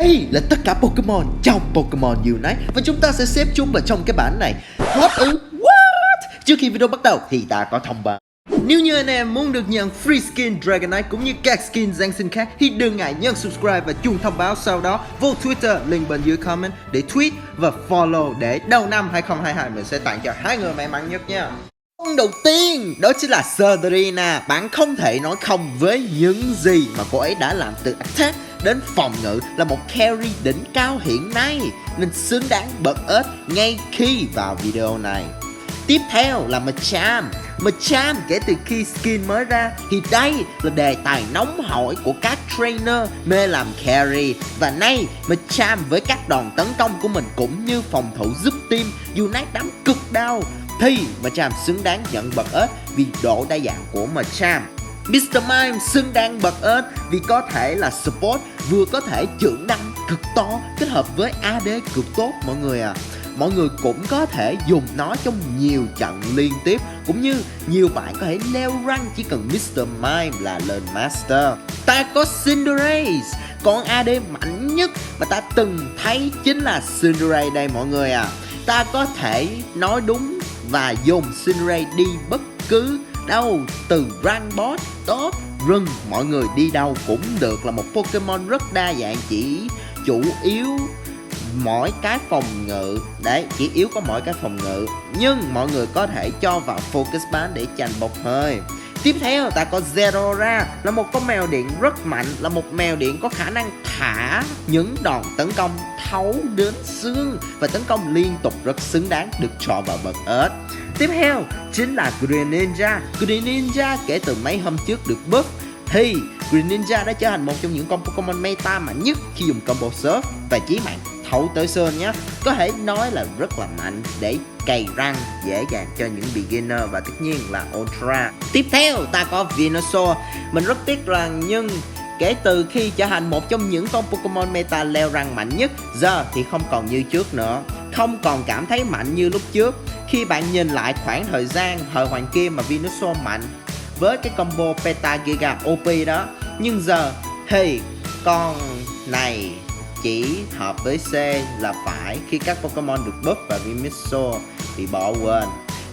Đây là tất cả Pokemon trong Pokemon Unite và chúng ta sẽ xếp chúng vào trong cái bản này. Hot ư? What? Trước khi video bắt đầu thì ta có thông báo. Nếu như anh em muốn được nhận free skin Dragonite cũng như các skin Giáng sinh khác thì đừng ngại nhấn subscribe và chuông thông báo, sau đó vô Twitter, link bên dưới comment để tweet và follow để đầu năm 2022 mình sẽ tặng cho 2 người may mắn nhất nha. Đầu tiên đó chính là Serena. Bạn không thể nói không với những gì mà cô ấy đã làm, từ attack đến phòng ngự, là một carry đỉnh cao hiện nay nên xứng đáng bật ếch ngay khi vào video này. Tiếp theo là Machamp. Machamp kể từ khi skin mới ra thì đây là đề tài nóng hổi của các trainer mê làm carry. Và nay Machamp với các đòn tấn công của mình cũng như phòng thủ giúp team Unite đánh cực đau thì Machamp xứng đáng nhận bật ếch vì độ đa dạng của Machamp. Mr. Mime xứng đáng bật ếch vì có thể là support, vừa có thể trưởng đăng cực to kết hợp với AD cực tốt mọi người à. Mọi người cũng có thể dùng nó trong nhiều trận liên tiếp, cũng như nhiều bạn có thể leo rank chỉ cần Mr. Mime là lên Master. Ta có Cinderace, con AD mạnh nhất mà ta từng thấy chính là Cinderace đây mọi người à. Ta có thể nói đúng và dùng Cinderace đi bất cứ đâu, từ rank boss, top, rừng, mọi người đi đâu cũng được, là một Pokemon rất đa dạng, chỉ chủ yếu mỗi cái phòng ngự. Đấy, chỉ yếu có mỗi cái phòng ngự, nhưng mọi người có thể cho vào focus band để tranh bốc hơi. Tiếp theo ta có Zeraora, là một con mèo điện rất mạnh, là một mèo điện có khả năng thả những đòn tấn công thấu đến xương và tấn công liên tục, rất xứng đáng được cho vào bật ếch. Tiếp theo chính là Greninja. Greninja kể từ mấy hôm trước được buff thì Greninja đã trở thành một trong những con Pokemon meta mạnh nhất khi dùng combo surf và chí mạng thấu tới sơn nhé. Có thể nói là rất là mạnh để cày răng dễ dàng cho những beginner, và tất nhiên là Ultra. Tiếp theo ta có Venusaur. Mình rất tiếc rằng nhưng kể từ khi trở thành một trong những con Pokemon meta leo rank mạnh nhất, giờ thì không còn như trước nữa, không còn cảm thấy mạnh như lúc trước. Khi bạn nhìn lại khoảng thời gian thời hoàng kim mà Venusaur mạnh với cái combo Peta Giga OP đó, nhưng giờ thì con này chỉ hợp với C là phải khi các Pokemon được buff và Venusaur bị bỏ quên.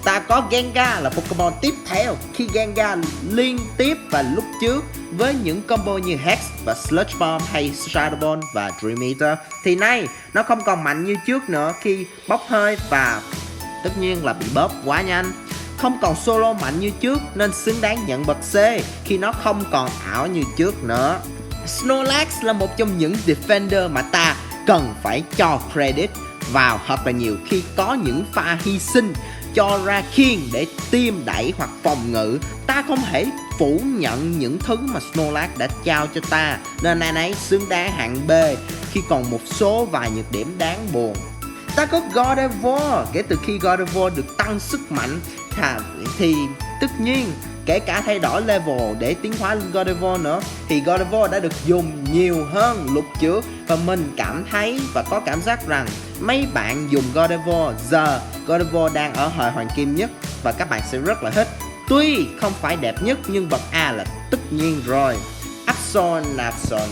Ta có Gengar, là Pokemon tiếp theo khi Gengar liên tiếp và lúc trước với những combo như Hex và Sludge Bomb hay Shadow Ball và Dream Eater, thì nay nó không còn mạnh như trước nữa khi bốc hơi và tất nhiên là bị bóp quá nhanh. Không còn solo mạnh như trước nên xứng đáng nhận bậc C khi nó không còn ảo như trước nữa. Snorlax là một trong những defender mà ta cần phải cho credit vào thật là nhiều khi có những pha hy sinh cho ra khiên để team đẩy hoặc phòng ngự. Ta không thể phủ nhận những thứ mà Snorlax đã trao cho ta, nên anh ấy xứng đáng hạng B khi còn một số vài nhược điểm đáng buồn. Ta có Gardevoir. Kể từ khi Gardevoir được tăng sức mạnh thì tất nhiên kể cả thay đổi level để tiến hóa lên Gardevoir nữa thì Gardevoir đã được dùng nhiều hơn lúc trước, và mình cảm thấy và có cảm giác rằng mấy bạn dùng Gardevoir giờ Gardevoir đang ở thời hoàng kim nhất và các bạn sẽ rất là thích. Tuy không phải đẹp nhất nhưng bậc A là tất nhiên rồi. Absol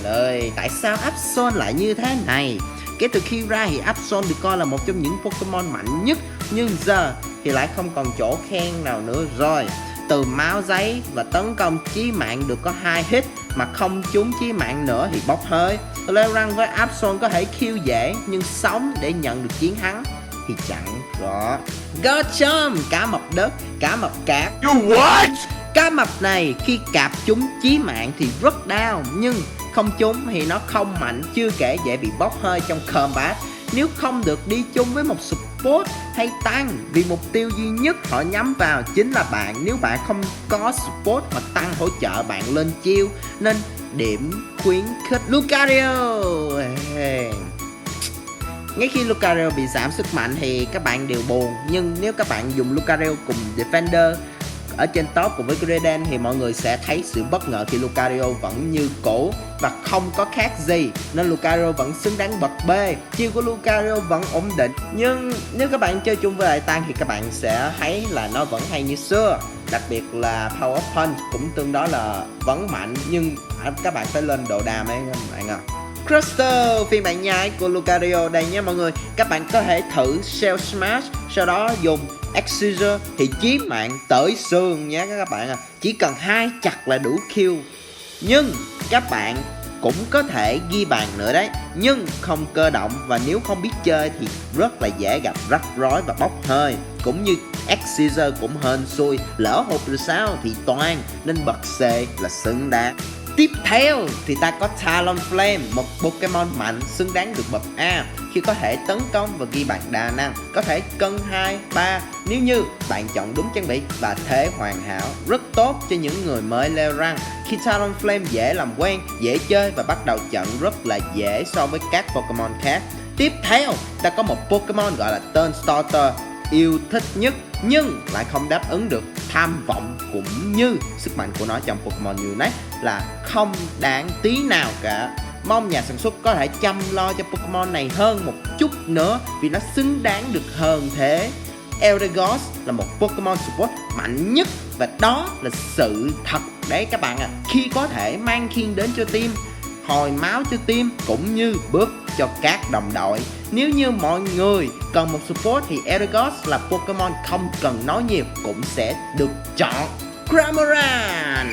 ơi, tại sao Absol lại như thế này? Kể từ khi ra thì Absol được coi là một trong những Pokemon mạnh nhất, nhưng giờ thì lại không còn chỗ khen nào nữa rồi. Từ máu giấy và tấn công chí mạng được có 2 hit mà không trúng chí mạng nữa thì bốc hơi. Leo rank với Absol có thể kill dễ nhưng sống để nhận được chiến thắng thì chẳng rõ. Garchomp, cá mập đất, cá mập cạp. You what? Cá mập này khi cạp trúng chí mạng thì rất đau, nhưng không trúng thì nó không mạnh, chưa kể dễ bị bốc hơi trong combat nếu không được đi chung với một support hay tăng, vì mục tiêu duy nhất họ nhắm vào chính là bạn. Nếu bạn không có support hoặc tăng hỗ trợ bạn lên chiêu, nên điểm khuyến khích Lucario. Ngay khi Lucario bị giảm sức mạnh thì các bạn đều buồn, nhưng nếu các bạn dùng Lucario cùng Defender ở trên top cùng với Greedent thì mọi người sẽ thấy sự bất ngờ khi Lucario vẫn như cũ và không có khác gì, nên Lucario vẫn xứng đáng bậc B. Chiêu của Lucario vẫn ổn định, nhưng nếu các bạn chơi chung với lại Tăng thì các bạn sẽ thấy là nó vẫn hay như xưa. Đặc biệt là Power Punch cũng tương đối là vẫn mạnh, nhưng các bạn phải lên độ đam ấy các bạn ạ. Crystal phiên bản nhái của Lucario đây nha mọi người. Các bạn có thể thử Shell Smash, sau đó dùng Executor thì chí mạng tới xương nhé các bạn à. Chỉ cần 2 chặt là đủ kill. Nhưng các bạn cũng có thể ghi bàn nữa đấy, nhưng không cơ động, và nếu không biết chơi thì rất là dễ gặp rắc rối và bốc hơi. Cũng như Executor cũng hên xui, lỡ hụt rồi sao thì toan, nên bật C là xứng đáng. Tiếp theo thì ta có Talonflame, một Pokemon mạnh xứng đáng được bậc A khi có thể tấn công và ghi bàn đa năng, có thể cân 2, 3 nếu như bạn chọn đúng trang bị và thế hoàn hảo, rất tốt cho những người mới leo rank. Khi Talonflame dễ làm quen, dễ chơi và bắt đầu trận rất là dễ so với các Pokemon khác. Tiếp theo ta có một Pokemon gọi là Turnstarter, yêu thích nhất nhưng lại không đáp ứng được tham vọng cũng như sức mạnh của nó trong Pokemon Unite là không đáng tí nào cả. Mong nhà sản xuất có thể chăm lo cho Pokemon này hơn một chút nữa vì nó xứng đáng được hơn thế. Eldegoss là một Pokemon support mạnh nhất và đó là sự thật đấy các bạn ạ. Khi có thể mang khiên đến cho team, hồi máu cho team cũng như buff cho các đồng đội. Nếu như mọi người cần một support thì Eldegoss là Pokemon không cần nói nhiều cũng sẽ được chọn. Cramorant.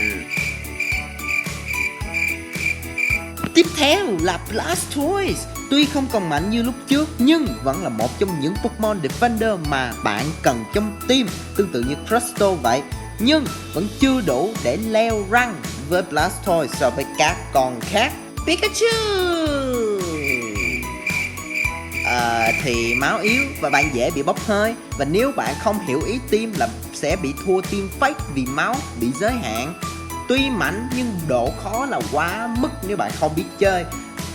Tiếp theo là Blastoise. Tuy không còn mạnh như lúc trước nhưng vẫn là một trong những Pokemon Defender mà bạn cần trong team, tương tự như Crystal vậy. Nhưng vẫn chưa đủ để leo rank với Blastoise so với các con khác. Pikachu thì máu yếu và bạn dễ bị bốc hơi, và nếu bạn không hiểu ý team là sẽ bị thua team fake vì máu bị giới hạn. Tuy mạnh nhưng độ khó là quá mức nếu bạn không biết chơi.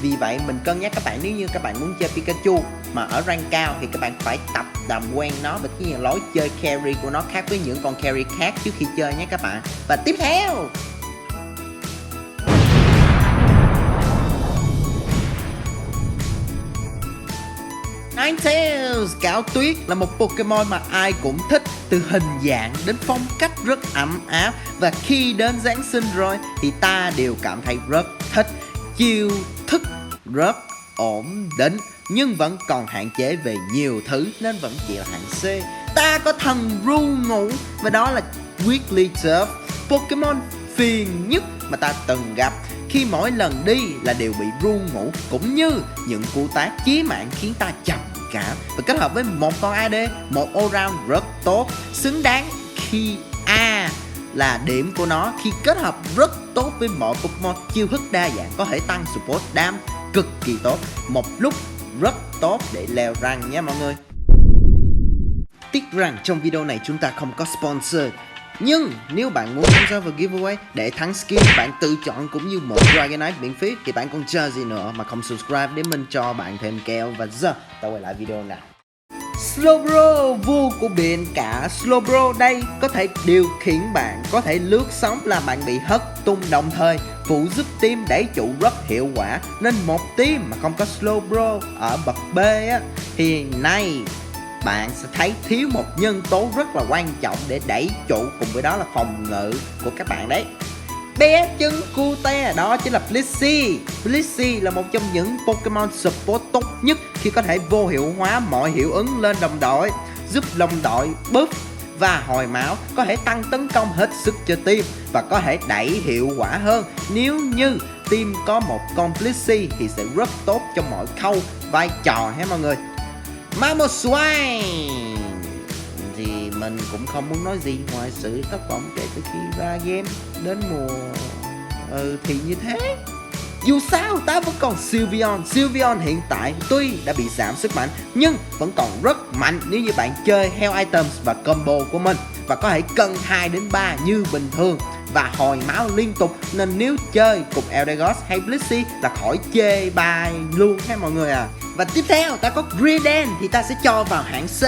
Vì vậy mình cân nhắc các bạn, nếu như các bạn muốn chơi Pikachu mà ở rank cao thì các bạn phải tập làm quen nó và cái lối chơi carry của nó khác với những con carry khác trước khi chơi nhé các bạn. Và tiếp theo Ninetales, Cáo Tuyết là một Pokemon mà ai cũng thích, từ hình dạng đến phong cách rất ấm áp, và khi đến Giáng sinh rồi thì ta đều cảm thấy rất thích. Chiêu thức rất ổn định nhưng vẫn còn hạn chế về nhiều thứ nên vẫn chỉ là hạng C. Ta có thần ru ngủ và đó là Wigglytuff, Pokemon phiền nhất mà ta từng gặp. Khi mỗi lần đi là đều bị ru ngủ cũng như những cú tác chí mạng khiến ta trầm cảm, và kết hợp với một con AD, một all-round rất tốt, xứng đáng khi A là điểm của nó khi kết hợp rất tốt với mọi Pokemon chiêu thức đa dạng, có thể tăng support đam cực kỳ tốt, một lúc rất tốt để leo rank nhé mọi người. Tiếc rằng trong video này chúng ta không có sponsor, nhưng nếu bạn muốn tham gia vào giveaway để thắng skin bạn tự chọn cũng như một Dragonite miễn phí thì bạn còn chờ gì nữa mà không subscribe để mình cho bạn thêm kèo. Và giờ ta quay lại video nào. Slowbro, vua của biển cả. Slowbro đây có thể điều khiển bạn có thể lướt sóng làm bạn bị hất tung, đồng thời phụ giúp team đẩy trụ rất hiệu quả, nên một team mà không có Slowbro ở bậc B á, thì nay bạn sẽ thấy thiếu một nhân tố rất là quan trọng để đẩy trụ, cùng với đó là phòng ngự của các bạn đấy. Bé chân cute đó chính là Blissey. Blissey là một trong những Pokemon support tốt nhất khi có thể vô hiệu hóa mọi hiệu ứng lên đồng đội, giúp đồng đội buff và hồi máu, có thể tăng tấn công hết sức cho team và có thể đẩy hiệu quả hơn. Nếu như team có một con Blissey thì sẽ rất tốt trong mọi khâu vai trò ha mọi người. Mamoswine thì mình cũng không muốn nói gì ngoài sự thất vọng kể từ khi ra game đến mùa thì như thế. Dù sao ta vẫn còn Sylveon. Sylveon hiện tại tuy đã bị giảm sức mạnh nhưng vẫn còn rất mạnh nếu như bạn chơi theo items và combo của mình, và có thể cân 2 đến 3 như bình thường và hồi máu liên tục, nên nếu chơi cùng Eldegoss hay Blissey là khỏi chê bai luôn ha mọi người à. Và tiếp theo ta có Greedent thì ta sẽ cho vào hạng C.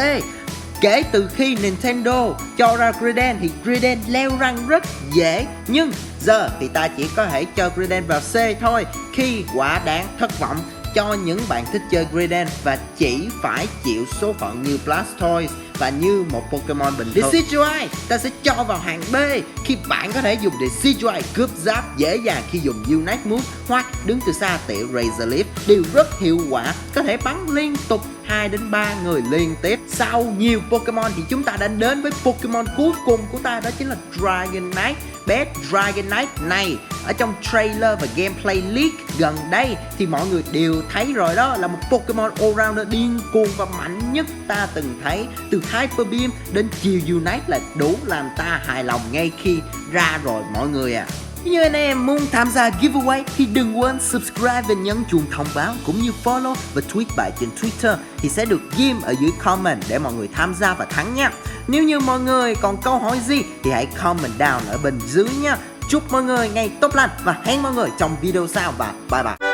Kể từ khi Nintendo cho ra Greedent thì Greedent leo rank rất dễ, nhưng giờ thì ta chỉ có thể cho Greedent vào C thôi, khi quả đáng thất vọng cho những bạn thích chơi Greedent và chỉ phải chịu số phận như Blastoise và như một Pokemon bình thường. Để Decidueye ta sẽ cho vào hàng B khi bạn có thể dùng Decidueye cướp giáp dễ dàng khi dùng Unite Move hoặc đứng từ xa tỉa Razor Leaf đều rất hiệu quả, có thể bắn liên tục 2 đến 3 người liên tiếp. Sau nhiều Pokemon thì chúng ta đã đến với Pokemon cuối cùng của ta, đó chính là Dragonite. Bé Dragonite này ở trong trailer và gameplay leak gần đây thì mọi người đều thấy rồi, đó là một Pokemon Allrounder điên cuồng và mạnh nhất ta từng thấy. Từ Hyper Beam đến chiều Unite là đủ làm ta hài lòng ngay khi ra rồi mọi người à. Nếu anh em muốn tham gia giveaway thì đừng quên subscribe và nhấn chuông thông báo cũng như follow và tweet bài trên Twitter thì sẽ được ghim ở dưới comment để mọi người tham gia và thắng nha. Nếu như mọi người còn câu hỏi gì thì hãy comment down ở bên dưới nha. Chúc mọi người ngày tốt lành và hẹn mọi người trong video sau và bye bye.